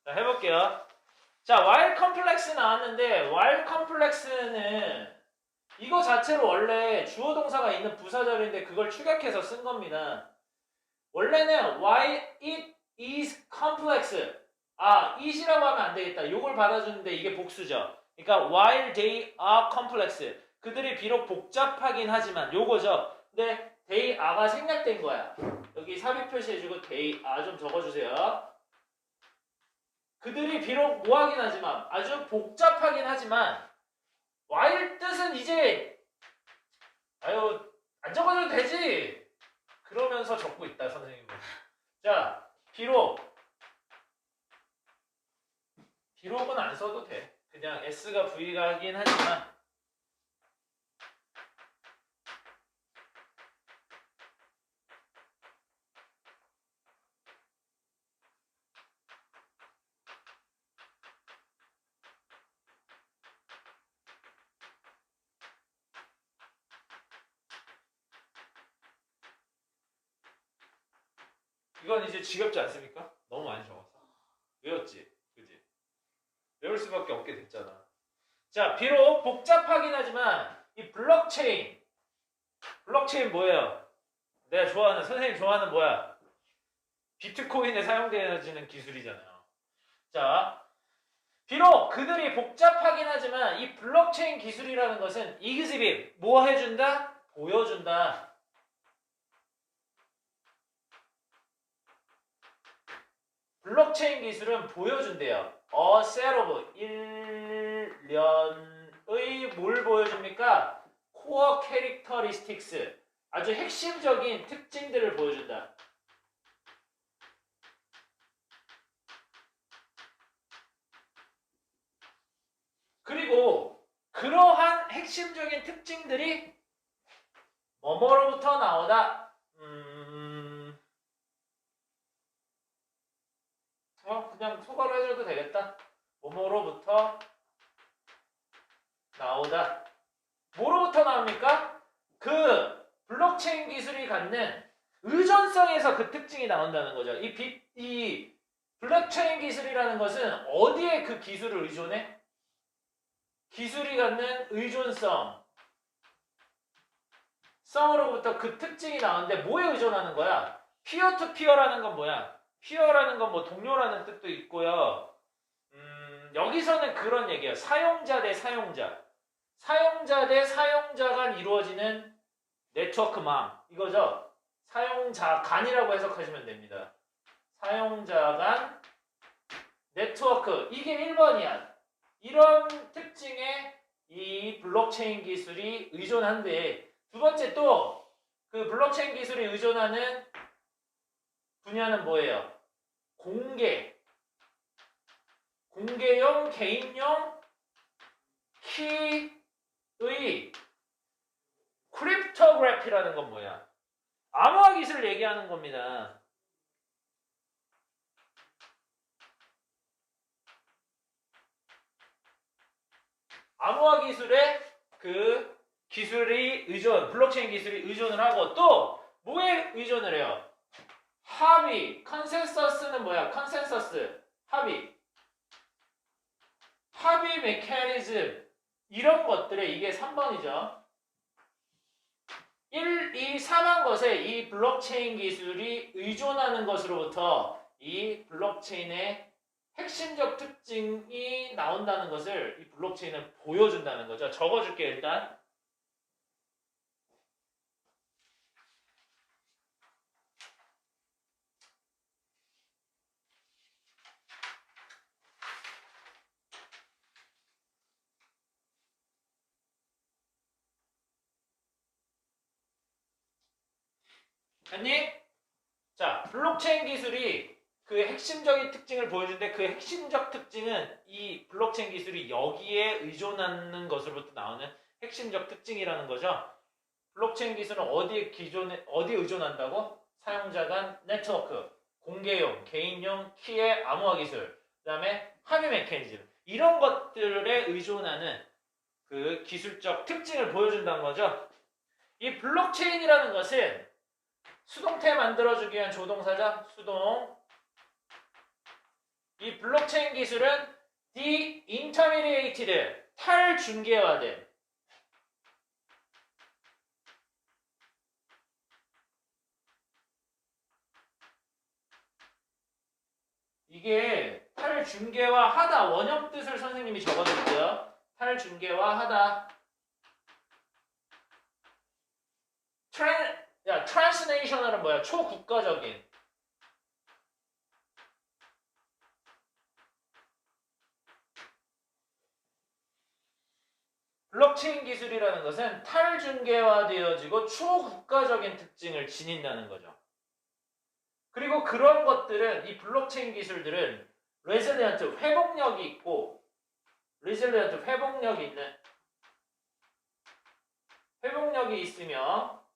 자, 해볼게요. 자, while 컴플렉스 나왔는데 while 컴플렉스는 이거 자체로 원래 주어 동사가 있는 부사절인데 그걸 축약해서 쓴 겁니다. 원래는 while it is complex. it이라고 하면 안 되겠다. 요걸 받아주는데 이게 복수죠. 그러니까 while they are complex. 그들이 비록 복잡하긴 하지만 요거죠. 근데 they are가 생략된 거야. 여기 삽입 표시해주고 they are 좀 적어주세요. 그들이 비록 뭐하긴 하지만 아주 복잡하긴 하지만 while 뜻은 이제 안 적어도 되지. 그러면서 적고 있다 선생님은. 자, 비록은 안 써도 돼. 그냥 S가 V가 하긴 하지만 이건 이제 지겹지 않습니까? 너무 많이 적어서. 외웠지? 그지? 외울 수밖에 없게 됐잖아. 자, 비록 복잡하긴 하지만 이 블록체인 뭐예요? 내가 좋아하는 선생님 좋아하는 뭐야? 비트코인에 사용되어지는 기술이잖아요. 자, 비록 그들이 복잡하긴 하지만 이 블록체인 기술이라는 것은 exhibit 뭐 해준다? 보여준다. 블록체인 기술은 보여준대요. A set of 일련의 뭘 보여줍니까? Core characteristics 아주 핵심적인 특징들을 보여준다. 그리고 그러한 핵심적인 특징들이 뭐뭐로부터 나오다. 그냥 소가로 해줘도 되겠다. 뭐뭐로부터 나오다. 뭐로부터 나옵니까? 그 블록체인 기술이 갖는 의존성에서 그 특징이 나온다는 거죠. 이 블록체인 기술이라는 것은 어디에 그 기술을 의존해? 기술이 갖는 의존성. 성으로부터 그 특징이 나오는데 뭐에 의존하는 거야? 피어 투 피어라는 건 뭐야? 피어라는 건 뭐 동료라는 뜻도 있고요. 여기서는 그런 얘기예요. 사용자 대 사용자. 사용자 대 사용자 간 이루어지는 네트워크망. 이거죠. 사용자 간이라고 해석하시면 됩니다. 사용자 간 네트워크. 이게 1번이야. 이런 특징에 이 블록체인 기술이 의존한데 두 번째 또 그 블록체인 기술이 의존하는 분야는 뭐예요? 공개용, 개인용, 키의 크립토그래피라는 건 뭐야? 암호화 기술을 얘기하는 겁니다. 암호화 기술에 그 기술이 블록체인 기술이 의존을 하고 또 뭐에 의존을 해요? 합의, 컨센서스는 뭐야? 컨센서스, 합의 메커니즘 이런 것들에 이게 3번이죠. 1, 2, 3한 것에 이 블록체인 기술이 의존하는 것으로부터 이 블록체인의 핵심적 특징이 나온다는 것을 이 블록체인을 보여준다는 거죠. 적어줄게요, 일단. 됐니? 자, 블록체인 기술이 그 핵심적인 특징을 보여주는데 그 핵심적 특징은 이 블록체인 기술이 여기에 의존하는 것으로부터 나오는 핵심적 특징이라는 거죠. 블록체인 기술은 어디에 의존한다고? 사용자 간 네트워크, 공개용, 개인용, 키의 암호화 기술, 그 다음에 합의 메커니즘 이런 것들에 의존하는 그 기술적 특징을 보여준다는 거죠. 이 블록체인이라는 것은 수동태 만들어주기 위한 조동사죠. 수동 이 블록체인 기술은 de-intermediated, 탈중개화된. 이게 탈중개화하다, 원형 뜻을 선생님이 적어드릴게요. 탈중개화하다. 트랜스네이셔널은 뭐야? 초국가적인. 블록체인 기술이라는 것은 탈중개화되어지고 초국가적인 특징을 지닌다는 거죠. 그리고 그런 것들은, 이 블록체인 기술들은 레질리언트, 회복력이 있고, 레질리언트, 회복력이 있으며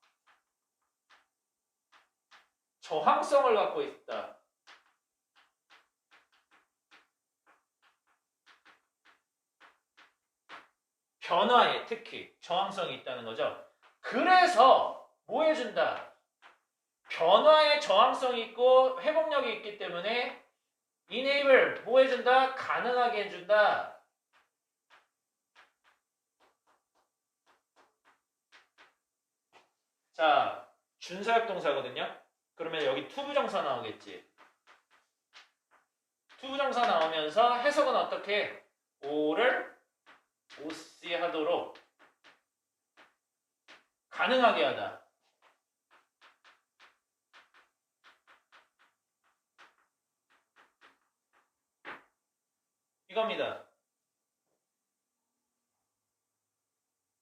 저항성을 갖고 있다. 변화에 특히 저항성이 있다는 거죠. 그래서 뭐 해준다? 변화에 저항성이 있고 회복력이 있기 때문에 enable 뭐 해준다? 가능하게 해준다. 자, 준사역 동사거든요. 그러면 여기 투부정사 나오겠지. 투부정사 나오면서 해석은 어떻게? O를 OC 하도록 가능하게 하다. 이겁니다.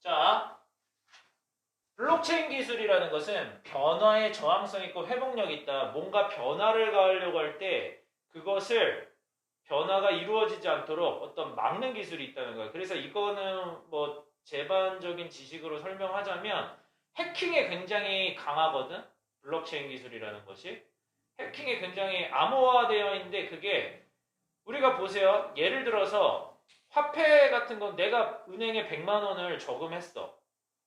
자, 블록체인 기술이라는 것은 변화에 저항성 있고 회복력이 있다. 뭔가 변화를 가하려고 할 때 그것을 변화가 이루어지지 않도록 어떤 막는 기술이 있다는 거예요. 그래서 이거는 뭐 제반적인 지식으로 설명하자면 해킹에 굉장히 강하거든. 블록체인 기술이라는 것이. 해킹에 굉장히 암호화되어 있는데 그게 우리가 보세요. 예를 들어서 화폐 같은 건 내가 은행에 100만 원을 저금했어.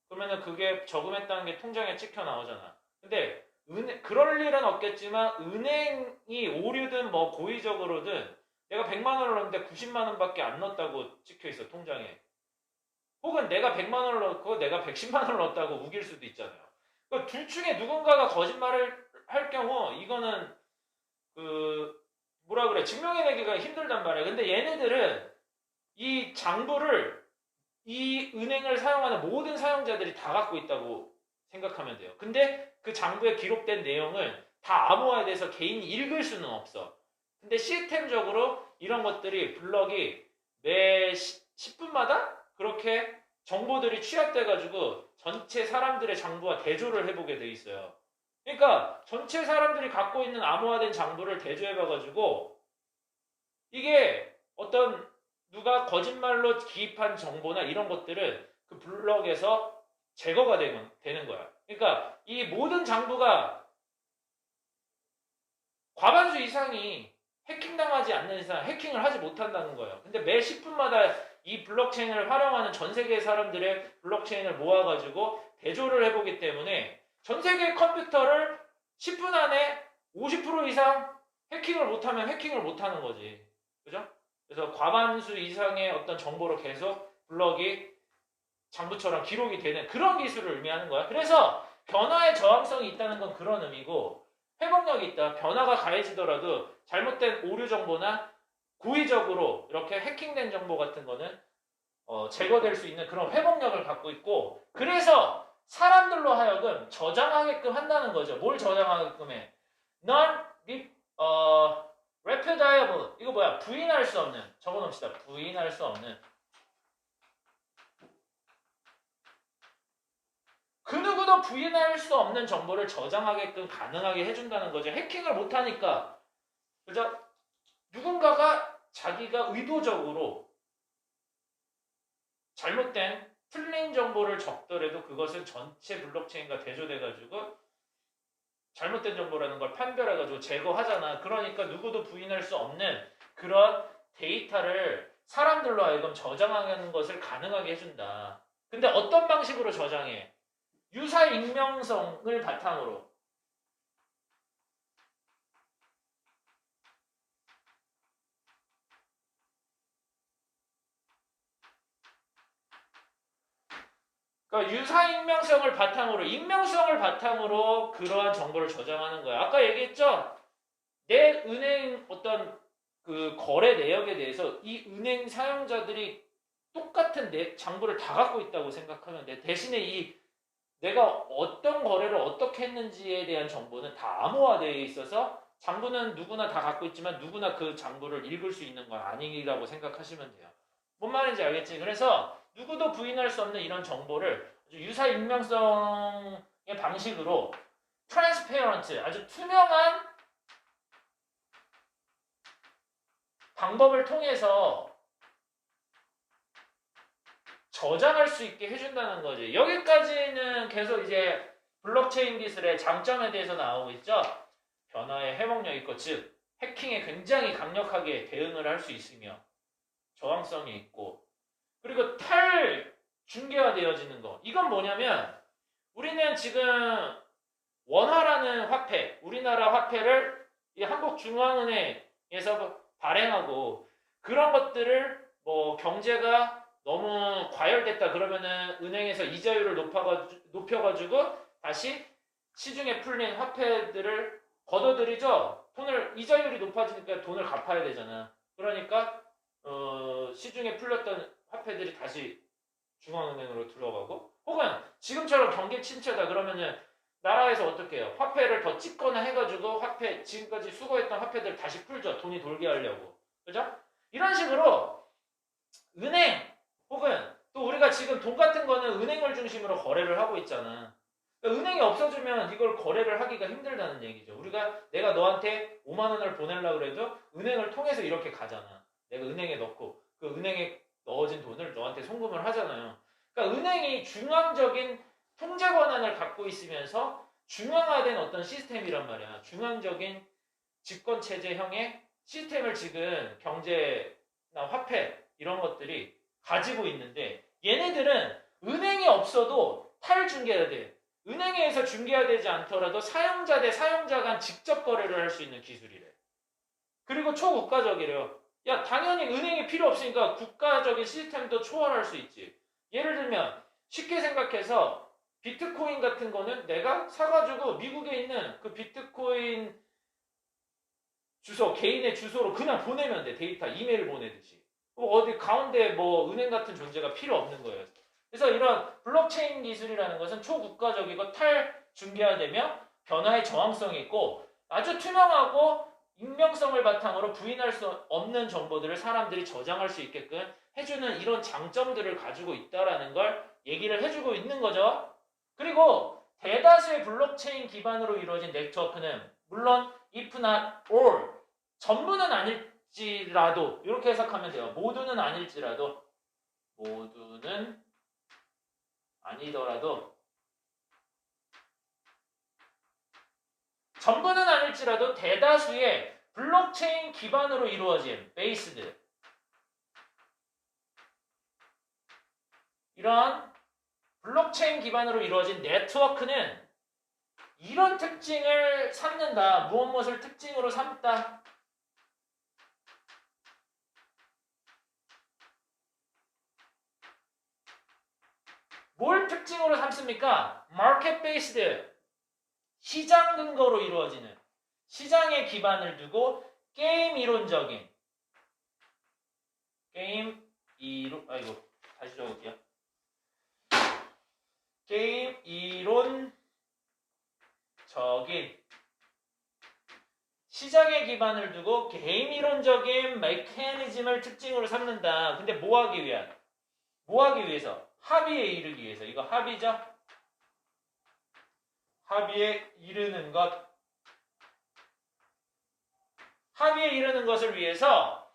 그러면은 그게 저금했다는 게 통장에 찍혀 나오잖아. 근데 그럴 일은 없겠지만 은행이 오류든 뭐 고의적으로든 내가 100만 원을 넣었는데 90만 원밖에 안 넣었다고 찍혀 있어, 통장에. 혹은 내가 100만 원을 넣고 내가 110만 원을 넣었다고 우길 수도 있잖아요. 그러니까 둘 중에 누군가가 거짓말을 할 경우 이거는 뭐라 그래, 증명해내기가 힘들단 말이야. 근데 얘네들은 이 장부를 이 은행을 사용하는 모든 사용자들이 다 갖고 있다고 생각하면 돼요. 근데 그 장부에 기록된 내용을 다 암호화돼서 개인이 읽을 수는 없어. 근데 시스템적으로 이런 것들이 블럭이 매 10분마다 그렇게 정보들이 취합돼가지고 전체 사람들의 장부와 대조를 해보게 돼 있어요. 그러니까 전체 사람들이 갖고 있는 암호화된 장부를 대조해봐가지고 이게 어떤 누가 거짓말로 기입한 정보나 이런 것들은 그 블럭에서 제거가 되는 거야. 그러니까 이 모든 장부가 과반수 이상이 해킹당하지 않는 이상 해킹을 하지 못한다는 거예요. 근데 매 10분마다 이 블록체인을 활용하는 전 세계의 사람들의 블록체인을 모아가지고 대조를 해보기 때문에 전 세계의 컴퓨터를 10분 안에 50% 이상 해킹을 못하면 해킹을 못하는 거지. 그죠? 그래서 과반수 이상의 어떤 정보로 계속 블럭이 장부처럼 기록이 되는 그런 기술을 의미하는 거야. 그래서 변화에 저항성이 있다는 건 그런 의미고 회복력이 있다. 변화가 가해지더라도 잘못된 오류 정보나 고의적으로 이렇게 해킹된 정보 같은 거는 제거될 수 있는 그런 회복력을 갖고 있고 그래서 사람들로 하여금 저장하게끔 한다는 거죠. 뭘 저장하게끔 해? repudiable 이거 뭐야? 부인할 수 없는 적어놓읍시다. 부인할 수 없는 그 누구도 부인할 수 없는 정보를 저장하게끔 가능하게 해준다는 거죠. 해킹을 못하니까 그죠? 누군가가 자기가 의도적으로 잘못된 틀린 정보를 적더라도 그것은 전체 블록체인과 대조돼가지고 잘못된 정보라는 걸 판별해가지고 제거하잖아. 그러니까 누구도 부인할 수 없는 그런 데이터를 사람들로 하여금 저장하는 것을 가능하게 해준다. 근데 어떤 방식으로 저장해? 유사 익명성을 바탕으로. 그러니까 유사 익명성을 바탕으로 그러한 정보를 저장하는 거야. 아까 얘기했죠? 내 은행 어떤 그 거래 내역에 대해서 이 은행 사용자들이 똑같은 내 장부를 다 갖고 있다고 생각하면 돼. 대신에 이 내가 어떤 거래를 어떻게 했는지에 대한 정보는 다 암호화되어 있어서 장부는 누구나 다 갖고 있지만 누구나 그 장부를 읽을 수 있는 건 아니라고 생각하시면 돼요. 뭔 말인지 알겠지? 그래서 누구도 부인할 수 없는 이런 정보를 아주 유사 익명성의 방식으로 트랜스페어런트, 아주 투명한 방법을 통해서 저장할 수 있게 해준다는 거지. 여기까지는 계속 이제 블록체인 기술의 장점에 대해서 나오고 있죠. 변화에 회복력 있고, 즉 해킹에 굉장히 강력하게 대응을 할 수 있으며 저항성이 있고, 그리고 탈중개화되어지는 거. 이건 뭐냐면 우리는 지금 원화라는 화폐, 우리나라 화폐를 이 한국중앙은행에서 발행하고, 그런 것들을 뭐 경제가 너무 과열됐다 그러면은 은행에서 이자율을 높여가지고 다시 시중에 풀린 화폐들을 걷어들이죠. 이자율이 높아지니까 돈을 갚아야 되잖아. 그러니까 시중에 풀렸던 화폐들이 다시 중앙은행으로 들어가고, 혹은 지금처럼 경기 침체다 그러면은 나라에서 어떻게 해요? 화폐를 더 찍거나 해가지고 지금까지 수거했던 화폐들 다시 풀죠. 돈이 돌게 하려고. 그죠? 이런 식으로 은행 혹은 또 우리가 지금 돈 같은 거는 은행을 중심으로 거래를 하고 있잖아. 그러니까 은행이 없어지면 이걸 거래를 하기가 힘들다는 얘기죠. 내가 너한테 5만 원을 보내려고 그래도 은행을 통해서 이렇게 가잖아. 내가 은행에 넣고 그 은행에 넣어진 돈을 너한테 송금을 하잖아요. 그러니까 은행이 중앙적인 통제 권한을 갖고 있으면서 중앙화된 어떤 시스템이란 말이야. 중앙적인 집권체제형의 시스템을 지금 경제나 화폐 이런 것들이 가지고 있는데, 얘네들은 은행이 없어도 탈중개가 돼. 은행에서 중개화되지 않더라도 사용자 대 사용자 간 직접 거래를 할 수 있는 기술이래. 그리고 초국가적이래요. 야, 당연히 은행이 필요 없으니까 국가적인 시스템도 초월할 수 있지. 예를 들면 쉽게 생각해서 비트코인 같은 거는 내가 사가지고 미국에 있는 그 비트코인 주소, 개인의 주소로 그냥 보내면 돼. 데이터, 이메일 보내듯이. 어디 가운데 뭐 은행 같은 존재가 필요 없는 거예요. 그래서 이런 블록체인 기술이라는 것은 초국가적이고 탈중개화되며 변화의 저항성이 있고 아주 투명하고 익명성을 바탕으로 부인할 수 없는 정보들을 사람들이 저장할 수 있게끔 해주는 이런 장점들을 가지고 있다라는 걸 얘기를 해주고 있는 거죠. 그리고 대다수의 블록체인 기반으로 이루어진 네트워크는 물론 if not all, 전부는 아닐지라도 이렇게 해석하면 돼요. 모두는 아니더라도 전부는 아닐지라도 대다수의 블록체인 기반으로 이루어진 베이스드, 이런 블록체인 기반으로 이루어진 네트워크는 이런 특징을 삼는다. 무엇을 특징으로 삼다. 뭘 특징으로 삼습니까? 마켓 베이스드, 시장 근거로 이루어지는, 시장에 기반을 두고 게임 이론적인, 다시 적을게요. 게임 이론적인 시장에 기반을 두고 게임 이론적인 메커니즘을 특징으로 삼는다. 근데 뭐 하기 위해서? 합의에 이르기 위해서. 이거 합의죠? 합의에 이르는 것. 합의에 이르는 것을 위해서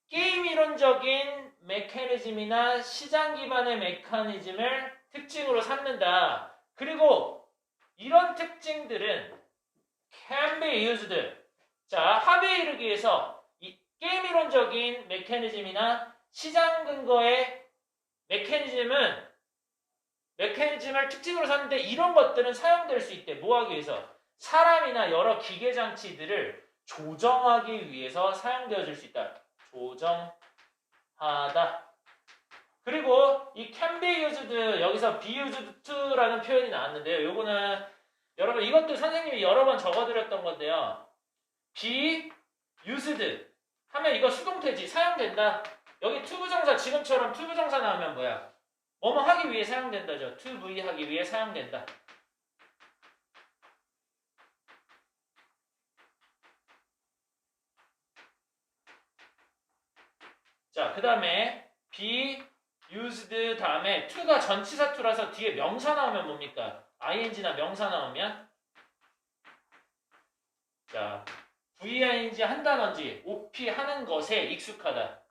게임 이론적인 메커니즘이나 시장 기반의 메커니즘을 특징으로 삼는다. 그리고 이런 특징들은 can be used. 자, 합의에 이르기 위해서 이 게임 이론적인 메커니즘이나 시장 근거의 메커니즘을 특징으로 삼는데 이런 것들은 사용될 수 있대. 뭐 하기 위해서? 사람이나 여러 기계 장치들을 조정하기 위해서 사용되어질 수 있다. 조정하다. 그리고 이 can be used 여기서 be used to라는 표현이 나왔는데요. 요거는 여러분 이것도 선생님이 여러 번 적어드렸던 건데요. be used 하면 이거 수동태지 사용된다. 여기 to 부정사 지금처럼 to 부정사 나오면 뭐야? 뭐뭐 하기 위해 사용된다죠. to be 하기 위해 사용된다. 자, 그 다음에 be used 다음에 to가 전치사 to라서 뒤에 명사 나오면 뭡니까? ing나 명사 나오면 자, VING 한다든지 OP 하는 것에 익숙하다.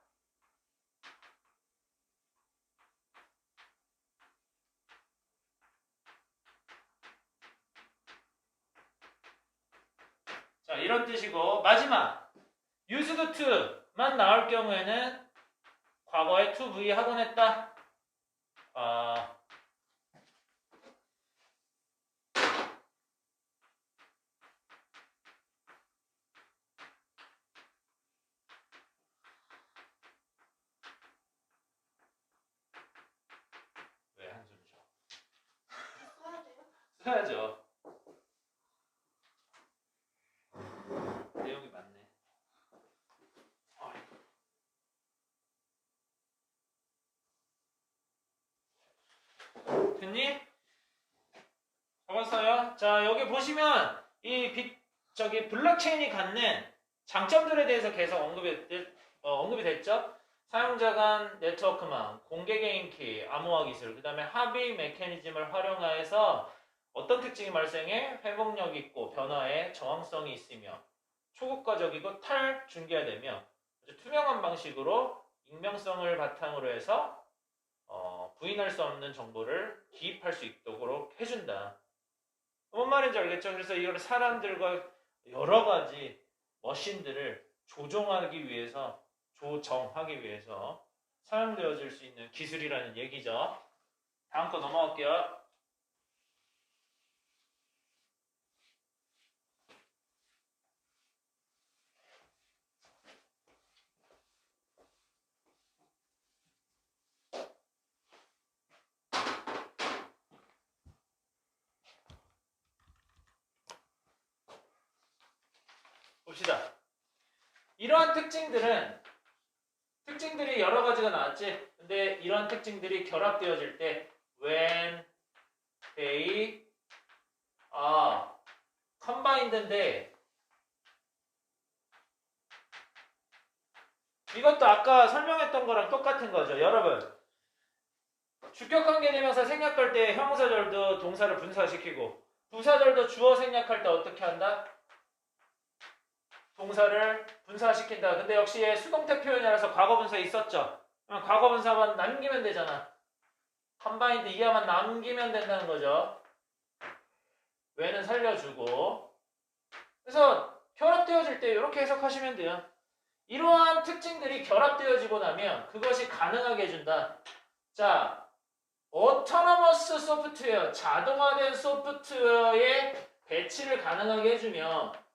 자, 이런 뜻이고 마지막 used to만 나올 경우에는 과거에 to V 하곤 했다. 왜 한숨 쉬어? 써야 돼요? 써야죠. 내용이 많네. 됐니? 적었어요? 자, 여기 보시면 저기 블록체인이 갖는 장점들에 대해서 계속 언급이 됐죠? 사용자 간 네트워크망, 공개 개인키, 암호화 기술, 그 다음에 합의 메커니즘을 활용하여서 어떤 특징이 발생해? 회복력 있고 변화에 저항성이 있으며 초국가적이고 탈중계화되며 투명한 방식으로 익명성을 바탕으로 해서 부인할 수 없는 정보를 기입할 수 있도록 해준다. 뭔 말인지 알겠죠? 그래서 이걸 사람들과 여러 가지 머신들을 조정하기 위해서 사용되어질 수 있는 기술이라는 얘기죠. 다음 거 넘어갈게요. 봅시다. 이러한 특징들이 여러 가지가 나왔지. 근데 이러한 특징들이 결합되어질 때 when they are combined인데 이것도 아까 설명했던 거랑 똑같은 거죠. 여러분 주격관계대명사 생략할 때 형용사절도 동사를 분사시키고 부사절도 주어 생략할 때 어떻게 한다? 동사를 분사시킨다. 근데 역시 얘 수동태 표현이라서 과거분사에 있었죠. 그럼 과거분사만 남기면 되잖아. 컴바인드 이하만 남기면 된다는 거죠. 왜는 살려주고. 그래서 결합되어질 때 이렇게 해석하시면 돼요. 이러한 특징들이 결합되어지고 나면 그것이 가능하게 해준다. 자, autonomous 소프트웨어, 자동화된 소프트웨어의 배치를 가능하게 해주며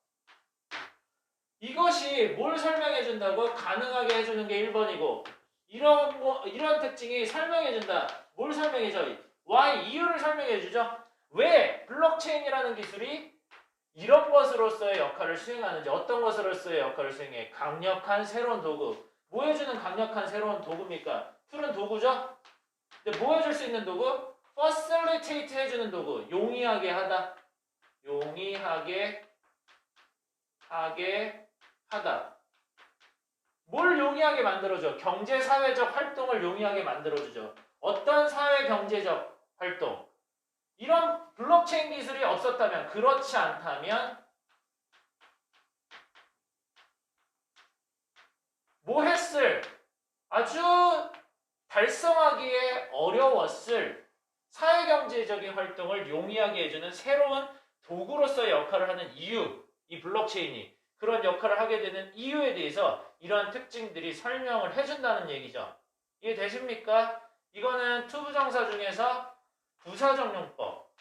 이것이 뭘 설명해 준다고? 가능하게 해주는 게 1번이고 이런 특징이 설명해 준다. 뭘 설명해 줘? why 이유를 설명해 주죠. 왜 블록체인이라는 기술이 이런 것으로서의 역할을 수행하는지 어떤 것으로서의 역할을 수행해? 강력한 새로운 도구. 뭐 해주는 강력한 새로운 도구입니까? 툴은 도구죠? 근데 뭐 해줄 수 있는 도구? facilitate 해주는 도구. 용이하게 하다. 용이하게 하다. 뭘 용이하게 만들어줘? 경제사회적 활동을 용이하게 만들어주죠. 어떤 사회경제적 활동? 이런 블록체인 기술이 없었다면, 그렇지 않다면 뭐 했을? 아주 달성하기에 어려웠을 사회경제적인 활동을 용이하게 해주는 새로운 도구로서의 역할을 하는 이유, 이 블록체인이 그런 역할을 하게 되는 이유에 대해서 이러한 특징들이 설명을 해준다는 얘기죠. 이해되십니까? 이거는 투부정사 중에서 부사정용법.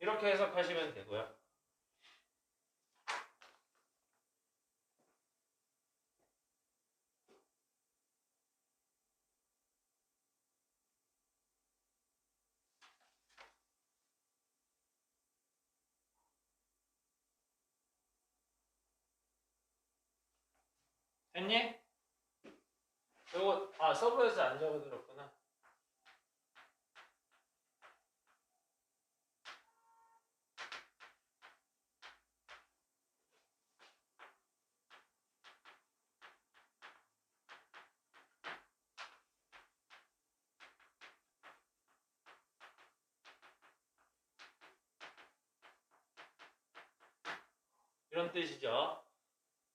이렇게 해석하시면 되고요. 됐니? 요거 서브에서 안 적어들었구나. 이런 뜻이죠.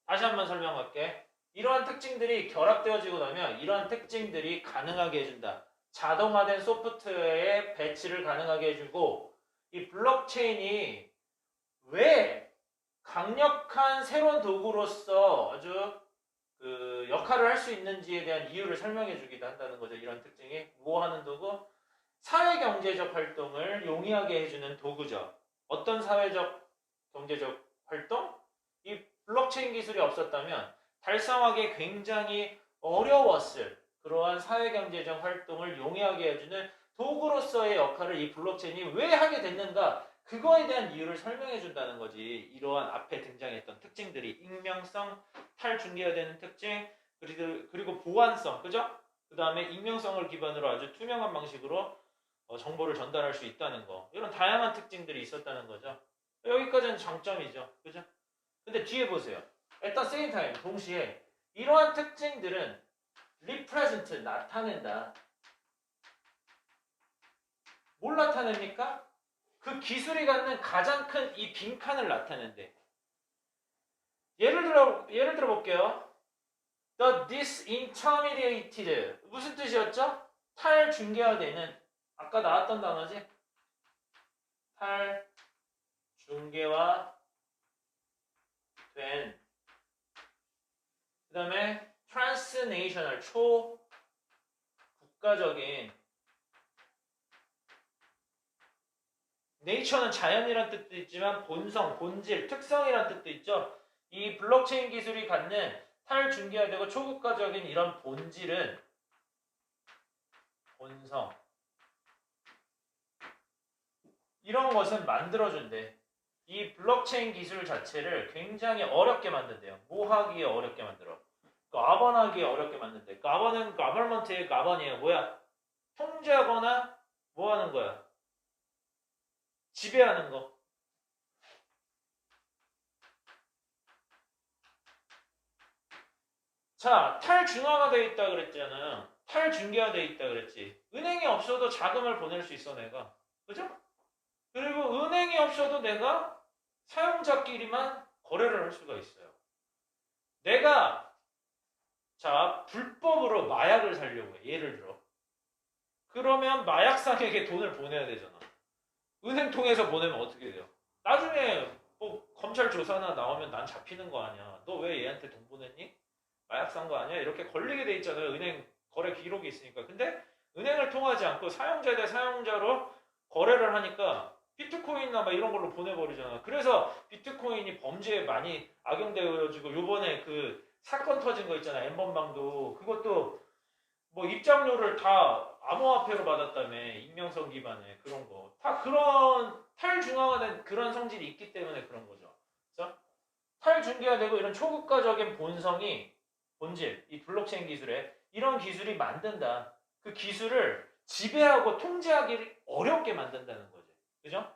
다시 한번 설명할게. 이러한 특징들이 결합되어지고 나면 이러한 특징들이 가능하게 해준다. 자동화된 소프트웨어의 배치를 가능하게 해주고 이 블록체인이 왜 강력한 새로운 도구로서 아주 그 역할을 할 수 있는지에 대한 이유를 설명해 주기도 한다는 거죠. 이런 특징이 뭐 하는 도구? 사회경제적 활동을 용이하게 해주는 도구죠. 어떤 사회적 경제적 활동? 이 블록체인 기술이 없었다면 달성하기 굉장히 어려웠을 그러한 사회경제적 활동을 용이하게 해주는 도구로서의 역할을 이 블록체인이 왜 하게 됐는가? 그거에 대한 이유를 설명해 준다는 거지. 이러한 앞에 등장했던 특징들이 익명성, 탈중개화되는 특징, 그리고 보안성, 그죠? 그 다음에 익명성을 기반으로 아주 투명한 방식으로 정보를 전달할 수 있다는 거. 이런 다양한 특징들이 있었다는 거죠. 여기까지는 장점이죠. 그죠? 근데 뒤에 보세요. At the same time, 동시에 이러한 특징들은 represent, 나타낸다. 뭘 나타냅니까? 그 기술이 갖는 가장 큰 이 빈칸을 나타낸대. 예를 들어 볼게요. The disintermediated 무슨 뜻이었죠? 탈중개화되는 아까 나왔던 단어지? 탈중개화된 그 다음에 transnational 초국가적인 네이처는 자연이란 뜻도 있지만 본성, 본질, 특성이란 뜻도 있죠. 이 블록체인 기술이 갖는 탈중개화되고 초국가적인 이런 본질은 본성 이런 것은 만들어준대. 이 블록체인 기술 자체를 굉장히 어렵게 만든대요. 뭐 하기에 어렵게 만들어? 가번하기에 어렵게 만든대. 가번은 가버먼트의 가번이에요. 뭐야? 통제하거나 뭐 하는 거야? 지배하는 거. 자, 탈중화가 되어 있다 그랬잖아요. 탈중개화 되어 있다 그랬지. 은행이 없어도 자금을 보낼 수 있어 내가. 그죠? 그리고 은행이 없어도 내가 사용자끼리만 거래를 할 수가 있어요. 내가 자 불법으로 마약을 사려고 해. 예를 들어. 그러면 마약상에게 돈을 보내야 되잖아. 은행 통해서 보내면 어떻게 돼요? 나중에 뭐 검찰 조사나 나오면 난 잡히는 거 아니야. 너 왜 얘한테 돈 보냈니? 마약 산 거 아니야? 이렇게 걸리게 돼 있잖아요. 은행 거래 기록이 있으니까. 근데 은행을 통하지 않고 사용자 대 사용자로 거래를 하니까 비트코인이나 막 이런 걸로 보내버리잖아. 그래서 비트코인이 범죄에 많이 악용되어지고 요번에 그 사건 터진 거 있잖아. 엠번방도 그것도 뭐 입장료를 다 암호화폐로 받았다며. 익명성 기반의 그런 거. 다 그런 탈중앙화된 그런 성질이 있기 때문에 그런 거죠. 그래서 탈중개화되고 이런 초국가적인 본질, 이 블록체인 기술에 이런 기술이 만든다. 그 기술을 지배하고 통제하기를 어렵게 만든다는 거지. 그죠?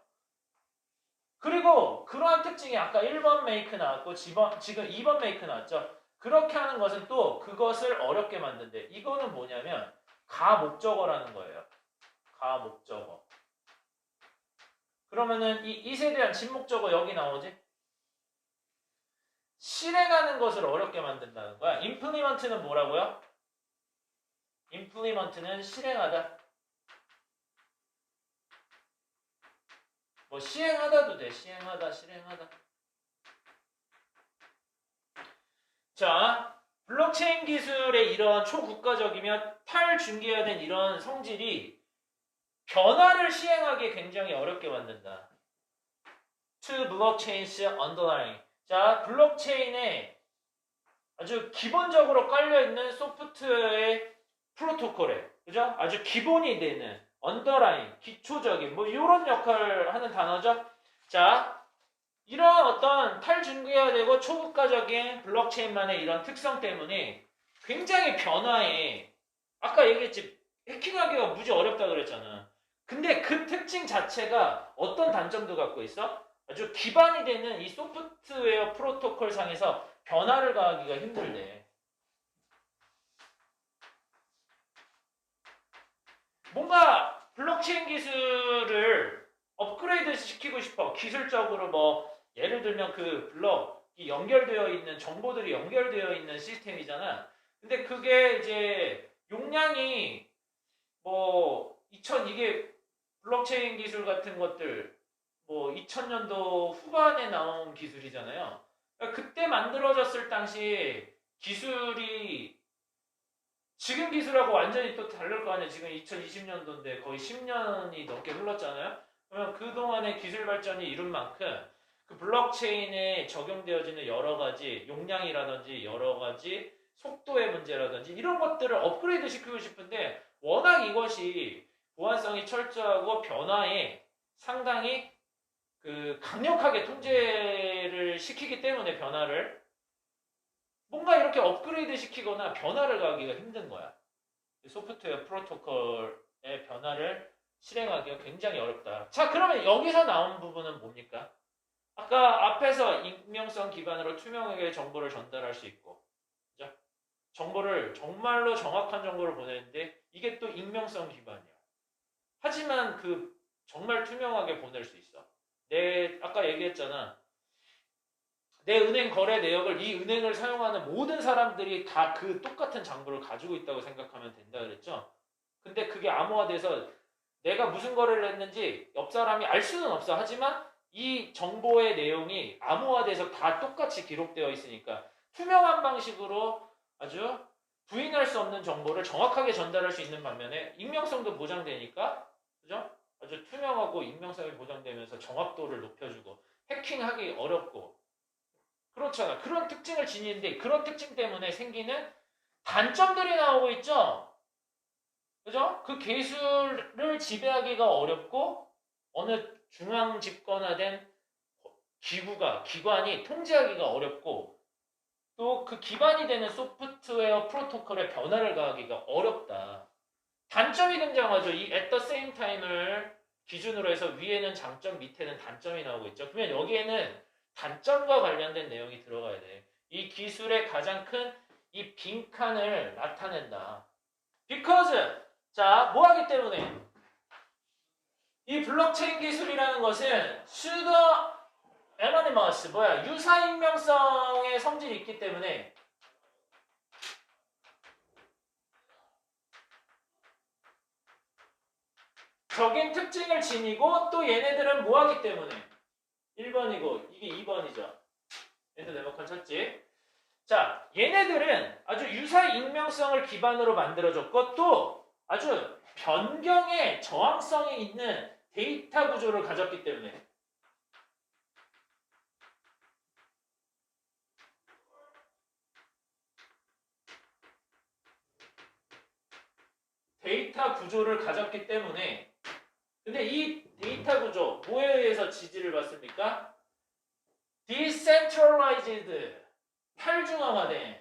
그리고 그러한 특징이 아까 1번 메이크 나왔고 지금 2번 메이크 나왔죠. 그렇게 하는 것은 또 그것을 어렵게 만든대. 이거는 뭐냐면 가목적어라는 거예요. 가목적어. 그러면은 이 세대한 진목적어 여기 나오지? 실행하는 것을 어렵게 만든다는 거야. 임플리먼트는 뭐라고요? 임플리먼트는 실행하다. 뭐 시행하다도 돼. 시행하다, 실행하다. 자, 블록체인 기술의 이런 초국가적이며 탈중개화된 이런 성질이 변화를 시행하기에 굉장히 어렵게 만든다. to blockchain's underlying. 자, 블록체인에 아주 기본적으로 깔려있는 소프트웨어의 프로토콜에, 그죠? 아주 기본이 되는 언더라인, 기초적인 뭐 이런 역할을 하는 단어죠. 자, 이런 어떤 탈중개화되고 초국가적인 블록체인만의 이런 특성 때문에 굉장히 변화에, 아까 얘기했지, 해킹하기가 무지 어렵다 그랬잖아. 근데 그 특징 자체가 어떤 단점도 갖고 있어? 아주 기반이 되는 이 소프트웨어 프로토콜 상에서 변화를 가하기가 힘들대. 뭔가 블록체인 기술을 업그레이드 시키고 싶어. 기술적으로 뭐 예를 들면 그 블록이 연결되어 있는 정보들이 연결되어 있는 시스템이잖아. 근데 그게 이제 용량이 뭐 이게 블록체인 기술 같은 것들 뭐 2000년도 후반에 나온 기술이잖아요. 그러니까 그때 만들어졌을 당시 기술이 지금 기술하고 완전히 또 다를 거 아니에요. 지금 2020년도인데 거의 10년이 넘게 흘렀잖아요. 그러면 그동안의 기술 발전이 이룬 만큼 그 블록체인에 적용되어지는 여러 가지 용량이라든지 여러 가지 속도의 문제라든지 이런 것들을 업그레이드 시키고 싶은데 워낙 이것이 보안성이 철저하고 변화에 상당히 그 강력하게 통제를 시키기 때문에 변화를 뭔가 이렇게 업그레이드 시키거나 변화를 가기가 힘든 거야. 소프트웨어 프로토콜의 변화를 실행하기가 굉장히 어렵다. 자, 그러면 여기서 나온 부분은 뭡니까? 아까 앞에서 익명성 기반으로 투명하게 정보를 전달할 수 있고, 그죠? 정보를 정말로 정확한 정보를 보내는데 이게 또 익명성 기반이야. 하지만 그 정말 투명하게 보낼 수 있어. 아까 얘기했잖아. 내 은행 거래 내역을 이 은행을 사용하는 모든 사람들이 다 그 똑같은 장부를 가지고 있다고 생각하면 된다 그랬죠? 근데 그게 암호화돼서 내가 무슨 거래를 했는지 옆 사람이 알 수는 없어. 하지만 이 정보의 내용이 암호화돼서 다 똑같이 기록되어 있으니까 투명한 방식으로 아주 부인할 수 없는 정보를 정확하게 전달할 수 있는 반면에 익명성도 보장되니까, 그죠? 아주 투명하고 익명성이 보장되면서 정확도를 높여주고 해킹하기 어렵고 그렇잖아. 그런 특징을 지니는데 그런 특징 때문에 생기는 단점들이 나오고 있죠. 그죠? 그 기술을 지배하기가 어렵고 어느 중앙 집권화된 기관이 통제하기가 어렵고 또 그 기반이 되는 소프트웨어 프로토콜의 변화를 가하기가 어렵다. 단점이 등장하죠. 이 at the same time을 기준으로 해서 위에는 장점, 밑에는 단점이 나오고 있죠. 그러면 여기에는 단점과 관련된 내용이 들어가야 돼. 이 기술의 가장 큰 이 빈칸을 나타낸다. Because 자, 뭐 하기 때문에 이 블록체인 기술이라는 것은 pseudo anonymous 뭐야 유사익명성의 성질이 있기 때문에 적인 특징을 지니고 또 얘네들은 뭐 하기 때문에 1번이고 이게 2번이죠. 얘도 네모칸 쳤지. 자, 얘네들은 아주 유사 익명성을 기반으로 만들어졌고 또 아주 변경의 저항성이 있는 데이터 구조를 가졌기 때문에 데이터 구조를 가졌기 때문에 근데 이 데이터 구조 뭐에 의해서 지지를 받습니까? Decentralized 탈중앙화된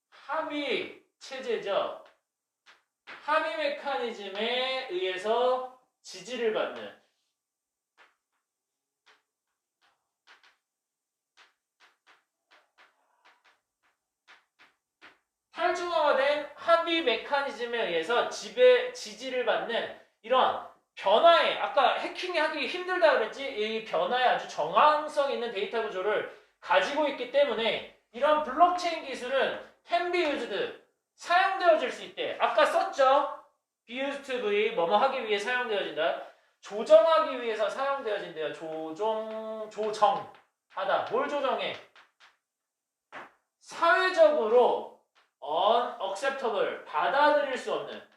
합의 체제죠. 합의 메커니즘에 의해서 지지를 받는 탈중앙화된 합의 메커니즘에 의해서 지지를 받는 이런 변화에 아까 해킹하기 힘들다 그랬지? 이 변화에 아주 정황성 있는 데이터 구조를 가지고 있기 때문에 이런 블록체인 기술은 can be used 사용되어질 수 있대. 아까 썼죠? be used to be 뭐뭐 하기 위해 사용되어진다. 조정하기 위해서 사용되어진대요. 조정하다. 뭘 조정해? 사회적으로 unacceptable 받아들일 수 없는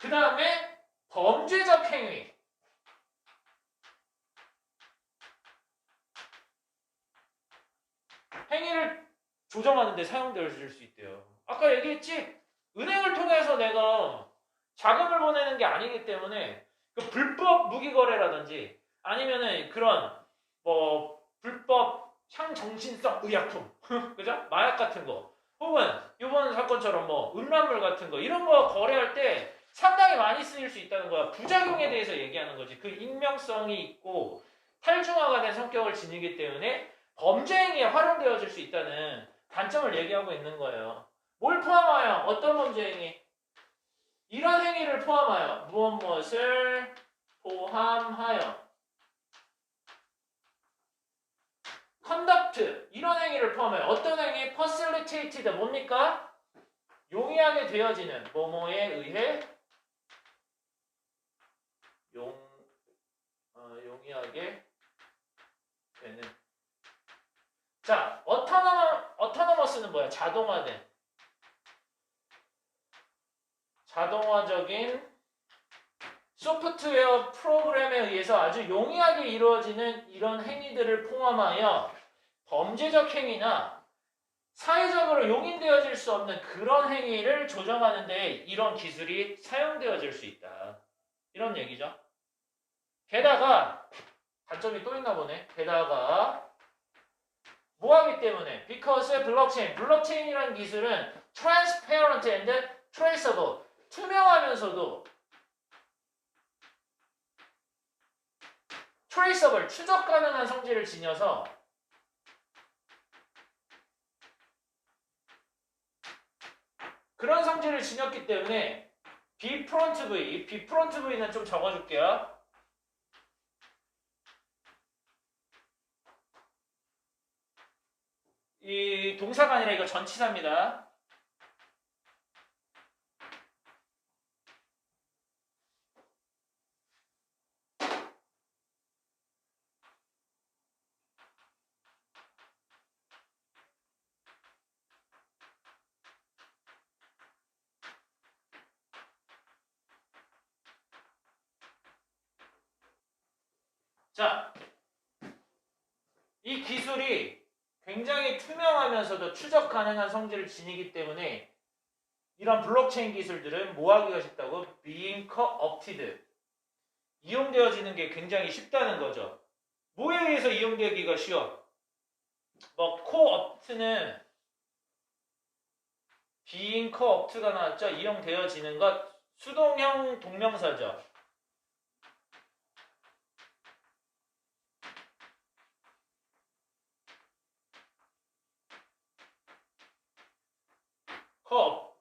그 다음에 범죄적 행위. 행위를 조정하는 데 사용될 수 있대요. 아까 얘기했지? 은행을 통해서 내가 자금을 보내는 게 아니기 때문에 그 불법 무기거래라든지 아니면은 그런 뭐 불법 향정신성 의약품 그죠? 마약 같은 거 혹은 이번 사건처럼 뭐 음란물 같은 거 이런 거 거래할 때 상당히 많이 쓰일 수 있다는 거야. 부작용에 대해서 얘기하는 거지. 그 익명성이 있고 탈중화가 된 성격을 지니기 때문에 범죄 행위에 활용되어질 수 있다는 단점을 얘기하고 있는 거예요. 뭘 포함하여? 어떤 범죄 행위? 이런 행위를 포함하여 무엇을 포함하여 conduct 이런 행위를 포함하여 어떤 행위? facilitated 뭡니까? 용이하게 되어지는 뭐뭐에 의해 용이하게 되는 자 autonomous는 뭐야? 자동화적인 소프트웨어 프로그램에 의해서 아주 용이하게 이루어지는 이런 행위들을 포함하여 범죄적 행위나 사회적으로 용인되어질 수 없는 그런 행위를 조정하는 데 이런 기술이 사용되어질 수 있다. 이런 얘기죠. 게다가 단점이 또 있나 보네. 게다가 뭐하기 때문에 because 블록체인이라는 기술은 transparent and traceable 투명하면서도 traceable 추적 가능한 성질을 지녀서 그런 성질을 지녔기 때문에 B프론트 V는 좀 적어줄게요. 이 동사가 아니라 이거 전치사입니다. 자, 이 기술이 굉장히 투명하면서도 추적 가능한 성질을 지니기 때문에 이런 블록체인 기술들은 뭐 하기가 쉽다고? being co-opted. 이용되어지는 게 굉장히 쉽다는 거죠. 뭐에 의해서 이용되기가 쉬워? 뭐 co-opt는 being co-opt가 나왔죠? 이용되어지는 것 수동형 동명사죠. co-op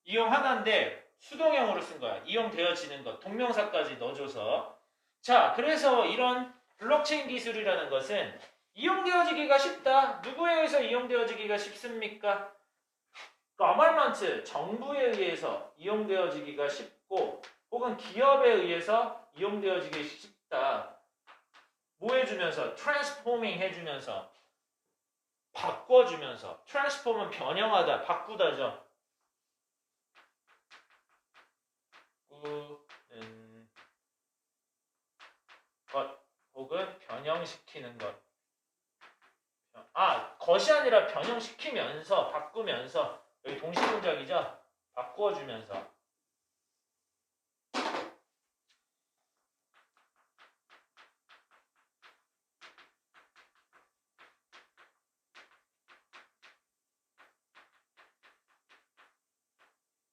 이용하다인데 수동형으로 쓴 거야. 이용되어지는 것 동명사까지 넣어줘서 자 그래서 이런 블록체인 기술이라는 것은 이용되어지기가 쉽다. 누구에 의해서 이용되어지기가 쉽습니까? government 정부에 의해서 이용되어지기가 쉽고 혹은 기업에 의해서 이용되어지기 쉽다. 뭐 해주면서? transforming 해주면서 바꿔주면서 transform은 변형하다, 바꾸다죠. 바꾸는 것 혹은 변형시키는 것. 것이 아니라 변형시키면서 바꾸면서 여기 동시동작이죠. 바꿔주면서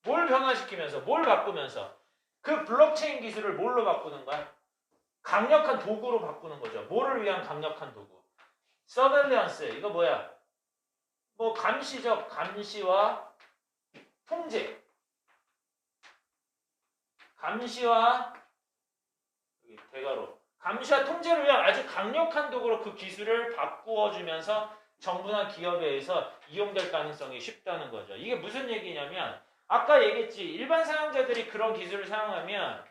뭘 변화시키면서 뭘 바꾸면서 그 블록체인 기술을 뭘로 바꾸는 거야? 강력한 도구로 바꾸는 거죠. 뭐를 위한 강력한 도구? 서베일런스 이거 뭐야? 뭐 감시적 감시와 통제 감시와 여기 대가로 감시와 통제를 위한 아주 강력한 도구로 그 기술을 바꾸어주면서 정부나 기업에 의해서 이용될 가능성이 쉽다는 거죠. 이게 무슨 얘기냐면 아까 얘기했지 일반 사용자들이 그런 기술을 사용하면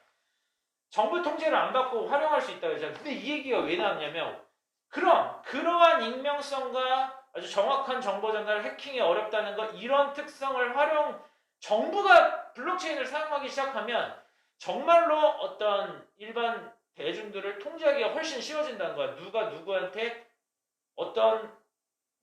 정부 통제를 안 받고 활용할 수 있다고 했잖아요. 근데 이 얘기가 왜 나왔냐면 그러한 익명성과 아주 정확한 정보 전달 해킹이 어렵다는 것 이런 특성을 정부가 블록체인을 사용하기 시작하면 정말로 어떤 일반 대중들을 통제하기가 훨씬 쉬워진다는 거야. 누가 누구한테 어떤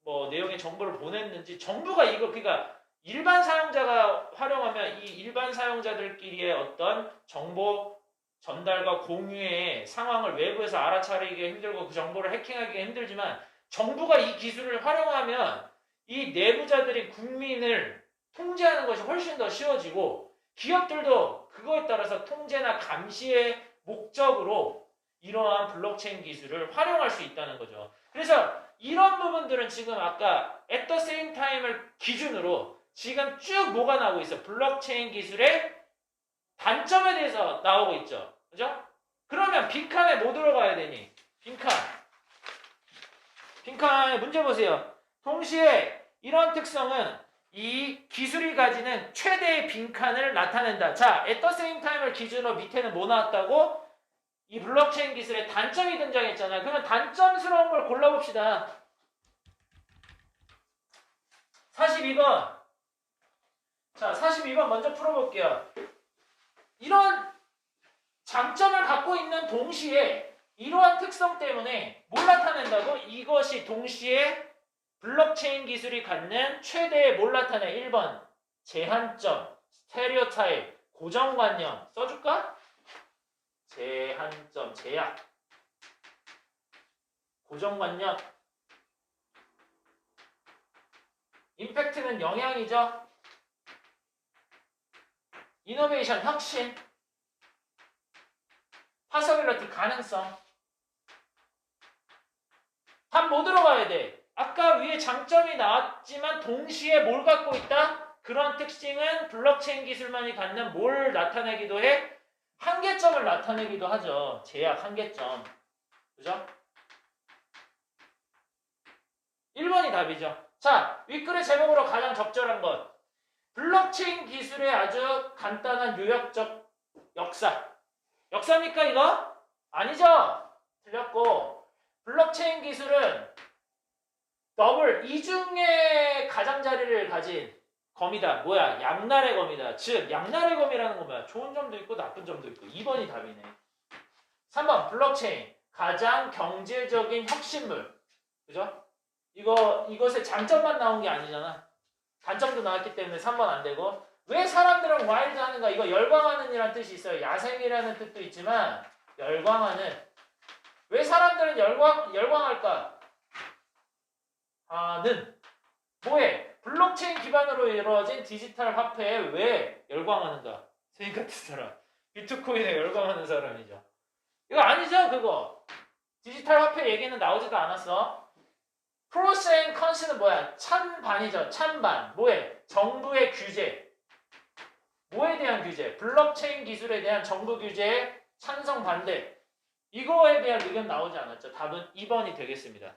뭐 내용의 정보를 보냈는지 정부가 이거 그러니까 일반 사용자가 활용하면 이 일반 사용자들끼리의 어떤 정보 전달과 공유의 상황을 외부에서 알아차리기가 힘들고 그 정보를 해킹하기가 힘들지만 정부가 이 기술을 활용하면 이 내부자들이 국민을 통제하는 것이 훨씬 더 쉬워지고 기업들도 그거에 따라서 통제나 감시의 목적으로 이러한 블록체인 기술을 활용할 수 있다는 거죠. 그래서 이런 부분들은 지금 아까 at the same time을 기준으로 지금 쭉 뭐가 나오고 있어. 블록체인 기술의 단점에 대해서 나오고 있죠. 그죠? 그러면 빈칸에 뭐 들어가야 되니? 빈칸에 문제 보세요. 동시에 이런 특성은 이 기술이 가지는 최대의 빈칸을 나타낸다. 자, at the same time을 기준으로 밑에는 뭐 나왔다고? 이 블록체인 기술의 단점이 등장했잖아요. 그러면 단점스러운 걸 골라봅시다. 42번. 자, 42번 먼저 풀어볼게요. 이런 장점을 갖고 있는 동시에 이러한 특성 때문에 뭘 나타낸다고? 이것이 동시에 블록체인 기술이 갖는 최대의 뭘 나타내? 1번 제한점, 스테레오타입, 고정관념 써줄까? 제한점, 제약, 고정관념, 임팩트는 영향이죠. 이노베이션, 혁신, 파서빌러티, 가능성. 답 뭐 들어가야 돼? 아까 위에 장점이 나왔지만 동시에 뭘 갖고 있다? 그런 특징은 블록체인 기술만이 갖는 뭘 나타내기도 해? 한계점을 나타내기도 하죠. 제약, 한계점. 그죠? 1번이 답이죠. 자, 윗글의 제목으로 가장 적절한 것. 블록체인 기술의 아주 간단한 요약적 역사. 역사입니까 이거? 아니죠? 틀렸고 블록체인 기술은 이중의 가장자리를 가진 검이다. 뭐야? 양날의 검이다. 즉 양날의 검이라는 건 뭐야? 좋은 점도 있고 나쁜 점도 있고. 2번이 답이네. 3번 블록체인 가장 경제적인 혁신물. 그죠? 이것의 장점만 나온 게 아니잖아. 단점도 나왔기 때문에 3번 안 되고. 왜 사람들은 와일드 하는가? 이거 열광하는 이란 뜻이 있어요. 야생이라는 뜻도 있지만 열광하는. 왜 사람들은 열광할까? 는 뭐해? 블록체인 기반으로 이루어진 디지털 화폐에 왜 열광하는가? 선생님 같은 사람. 비트코인에 열광하는 사람이죠. 이거 아니죠, 그거. 디지털 화폐 얘기는 나오지도 않았어. 프로스 앤 컨스는 뭐야? 찬반이죠. 찬반. 뭐해? 정부의 규제. 뭐에 대한 규제? 블록체인 기술에 대한 정부 규제에 찬성 반대. 이거에 대한 의견 나오지 않았죠. 답은 2번이 되겠습니다.